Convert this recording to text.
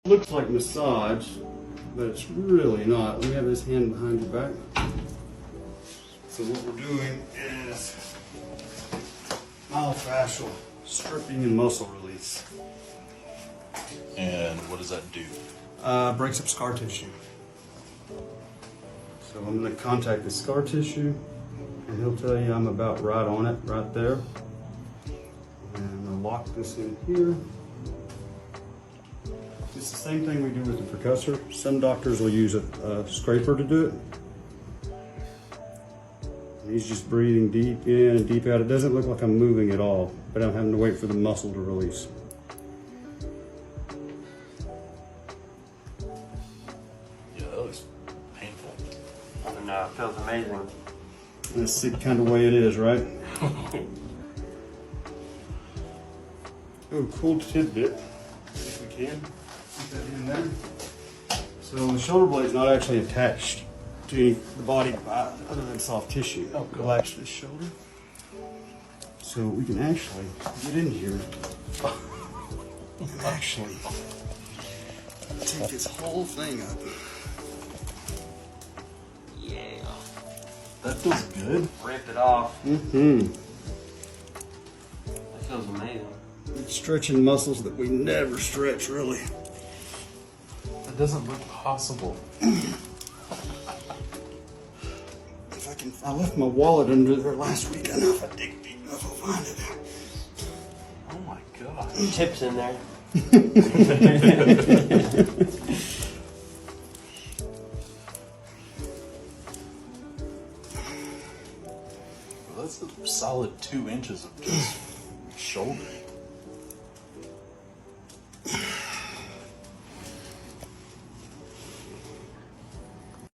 Looks like massage, but it's really not. Let me have this hand behind your back. So what we're doing is myofascial stripping and muscle release. And what does that do? Breaks up scar tissue. So I'm going to contact the scar tissue, and he'll tell you I'm about right on it, right there. And I'll lock this in here. It's the same thing we do with the percussor. Some doctors will use a scraper to do it. And he's just breathing deep in and deep out. It doesn't look like I'm moving at all, but I'm having to wait for the muscle to release. Yeah, that looks painful. And it feels amazing. That's the kind of way it is, right? Oh, cool tidbit, if we can. Put that in there. So the shoulder blade's not actually attached to the body other than soft tissue. Oh, cool. Relax this shoulder. So we can actually get in here and actually take this whole thing up. Yeah. That feels good. Rip it off. Mm-hmm. That feels amazing. It's stretching muscles that we never stretch, really. That doesn't look possible. If I left my wallet under there last week. I know if I dig deep enough, I'll find it. Oh my god. Chips in there. Well, that's a solid 2 inches of just shoulder.